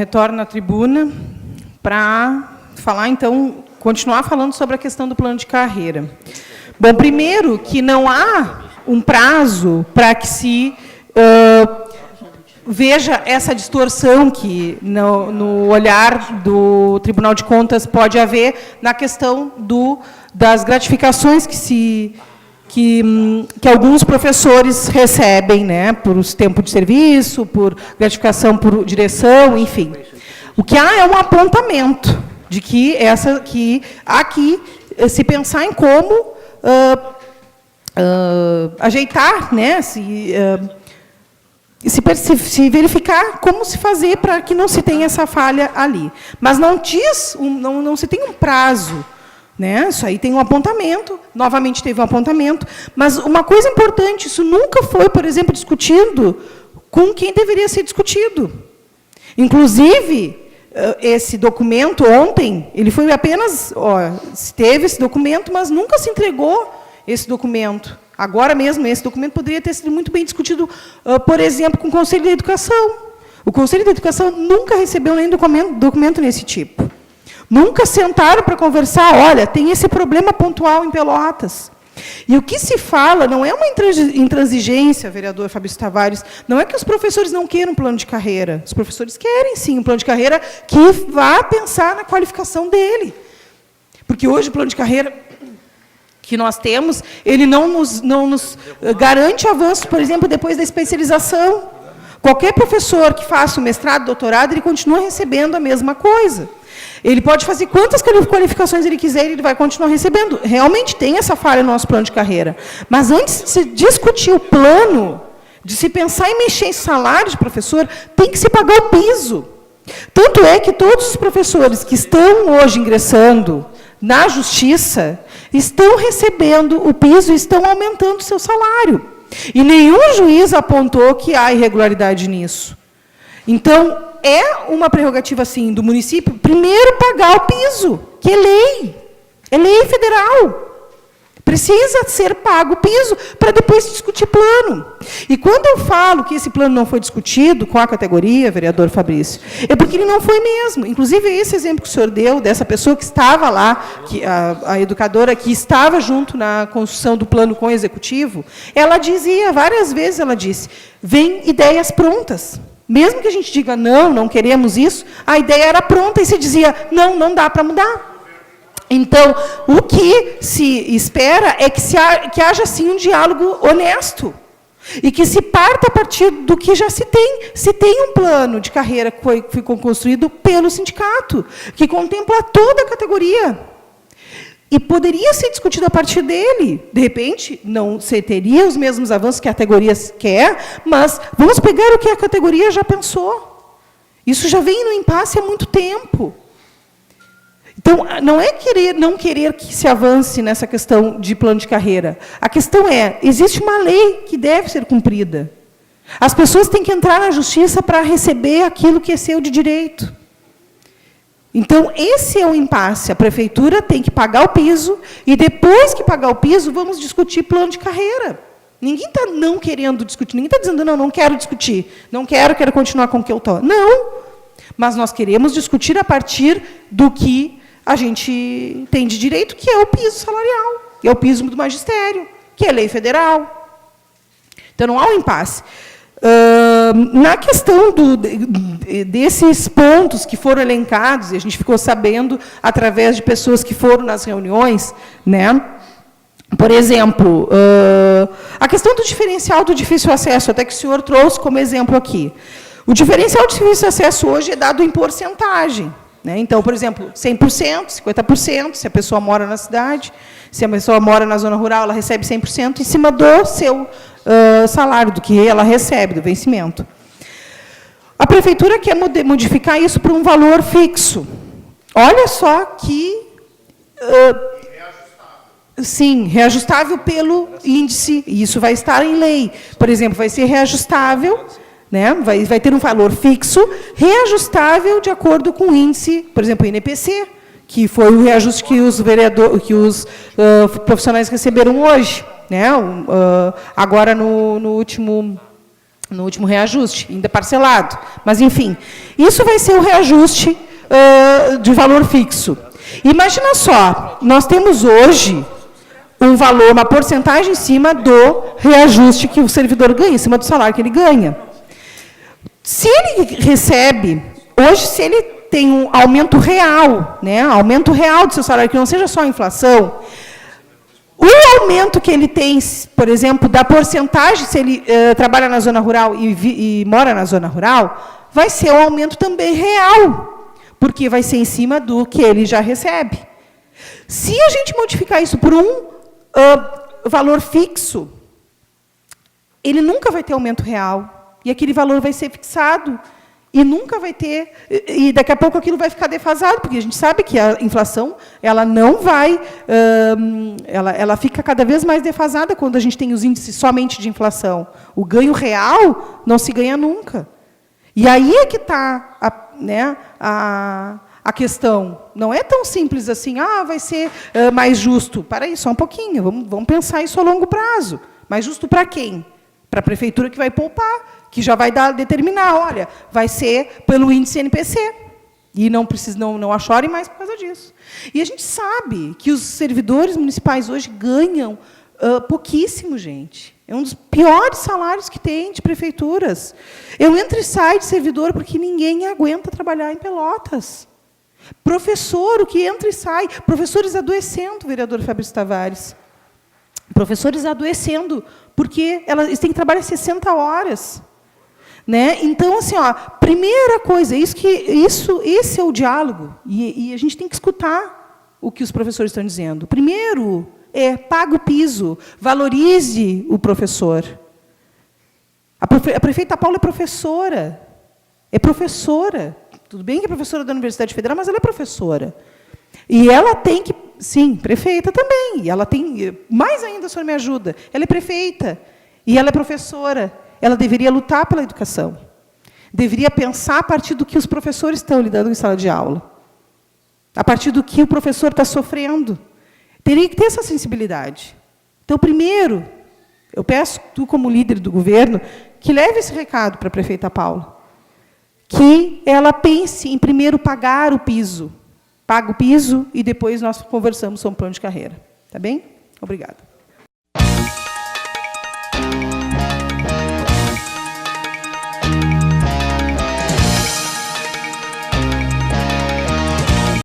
retorno à tribuna para falar, então, continuar falando sobre a questão do plano de carreira. Bom, primeiro, que não há um prazo para que se veja essa distorção que, no olhar do Tribunal de Contas, pode haver na questão das gratificações que alguns professores recebem, né, por tempo de serviço, por gratificação por direção, enfim. O que há é um apontamento de que aqui se pensar em como ajeitar, né, se verificar como se fazer para que não se tenha essa falha ali. Mas não se tem um prazo, né? Isso aí tem um apontamento, novamente teve um apontamento, mas uma coisa importante, isso nunca foi, por exemplo, discutido com quem deveria ser discutido. Inclusive, esse documento ontem, ele foi apenas, teve esse documento, mas nunca se entregou esse documento. Agora mesmo, esse documento poderia ter sido muito bem discutido, por exemplo, com o Conselho da Educação. O Conselho da Educação nunca recebeu nenhum documento nesse tipo. Nunca sentaram para conversar, olha, tem esse problema pontual em Pelotas. E o que se fala não é uma intransigência, vereador Fabrício Tavares, não é que os professores não queiram um plano de carreira. Os professores querem, sim, um plano de carreira que vá pensar na qualificação dele. Porque hoje o plano de carreira que nós temos, ele não nos garante avanço, por exemplo, depois da especialização. Qualquer professor que faça o mestrado, doutorado, ele continua recebendo a mesma coisa. Ele pode fazer quantas qualificações ele quiser, ele vai continuar recebendo. Realmente tem essa falha no nosso plano de carreira. Mas antes de se discutir o plano, de se pensar em mexer em salário de professor, tem que se pagar o piso. Tanto é que todos os professores que estão hoje ingressando na Justiça estão recebendo o piso e estão aumentando o seu salário. E nenhum juiz apontou que há irregularidade nisso. Então, é uma prerrogativa, sim, do município, primeiro pagar o piso, que é lei federal. Precisa ser pago o piso para depois discutir plano. E quando eu falo que esse plano não foi discutido com a categoria, vereador Fabrício, é porque ele não foi mesmo. Inclusive, esse exemplo que o senhor deu, dessa pessoa que estava lá, a educadora que estava junto na construção do plano com o executivo, ela dizia, várias vezes ela disse, vem ideias prontas. Mesmo que a gente diga, não queremos isso, a ideia era pronta e se dizia, não dá para mudar. Então, o que se espera é que haja, sim, um diálogo honesto. E que se parta a partir do que já se tem. Se tem um plano de carreira que foi construído pelo sindicato, que contempla toda a categoria. E poderia ser discutido a partir dele. De repente, não se teria os mesmos avanços que a categoria quer, mas vamos pegar o que a categoria já pensou. Isso já vem no impasse há muito tempo. Então, não é não querer que se avance nessa questão de plano de carreira. A questão é, existe uma lei que deve ser cumprida. As pessoas têm que entrar na Justiça para receber aquilo que é seu de direito. Então, esse é o impasse. A prefeitura tem que pagar o piso, e depois que pagar o piso, vamos discutir plano de carreira. Ninguém está não querendo discutir, ninguém está dizendo, não quero discutir, quero continuar com o que eu estou. Não, mas nós queremos discutir a partir do que a gente tem de direito, que é o piso salarial, que é o piso do magistério, que é lei federal. Então, não há um impasse. Na questão desses pontos que foram elencados, e a gente ficou sabendo através de pessoas que foram nas reuniões, né? Por exemplo, a questão do diferencial do difícil acesso, até que o senhor trouxe como exemplo aqui. O diferencial do difícil acesso hoje é dado em porcentagem. Né? Então, por exemplo, 100%, 50%, se a pessoa mora na cidade, se a pessoa mora na zona rural, ela recebe 100% em cima do seu salário, do que ela recebe, do vencimento. A prefeitura quer modificar isso para um valor fixo. Olha só que... sim, reajustável pelo índice, e isso vai estar em lei. Por exemplo, vai ser reajustável, né? Vai ter um valor fixo, reajustável de acordo com o índice, por exemplo, o INPC, que foi o reajuste que os profissionais receberam hoje, né? Agora no último no último reajuste, ainda parcelado. Mas, enfim, isso vai ser o reajuste de valor fixo. Imagina só, nós temos hoje um valor, uma porcentagem em cima do reajuste que o servidor ganha, em cima do salário que ele ganha. Se ele recebe, hoje, se ele tem um aumento real, né, aumento real do seu salário, que não seja só a inflação, o aumento que ele tem, por exemplo, da porcentagem, se ele trabalha na zona rural e mora na zona rural, vai ser um aumento também real, porque vai ser em cima do que ele já recebe. Se a gente modificar isso por um valor fixo, ele nunca vai ter aumento real, e aquele valor vai ser fixado, e nunca vai ter, e daqui a pouco aquilo vai ficar defasado, porque a gente sabe que a inflação, ela não vai, ela fica cada vez mais defasada quando a gente tem os índices somente de inflação. O ganho real não se ganha nunca. E aí é que está a questão. Não é tão simples assim, vai ser mais justo. Para aí, só um pouquinho, vamos pensar isso a longo prazo. Mais justo para quem? Para a prefeitura que vai poupar, que já vai determinar, olha, vai ser pelo índice NPC. E não achorem mais por causa disso. E a gente sabe que os servidores municipais hoje ganham pouquíssimo, gente. É um dos piores salários que tem de prefeituras. Eu entro e saio de servidor porque ninguém aguenta trabalhar em Pelotas. Professor, o que entra e sai. Professores adoecendo, vereador Fabrício Tavares. Professores adoecendo, porque eles têm que trabalhar 60 horas. Né? Então, assim, primeira coisa, esse é o diálogo, e a gente tem que escutar o que os professores estão dizendo. Primeiro, pague o piso, valorize o professor. A prefeita Paula é professora. Tudo bem que é professora da Universidade Federal, mas ela é professora. E ela tem que... Sim, prefeita também. E ela tem... Mais ainda, o senhor me ajuda. Ela é prefeita. E ela é professora. Ela deveria lutar pela educação. Deveria pensar a partir do que os professores estão lidando em sala de aula. A partir do que o professor está sofrendo. Teria que ter essa sensibilidade. Então, primeiro, eu peço, tu como líder do governo, que leve esse recado para a prefeita Paula. Que ela pense em primeiro pagar o piso. Paga o piso e depois nós conversamos sobre o plano de carreira. Tá bem? Obrigada.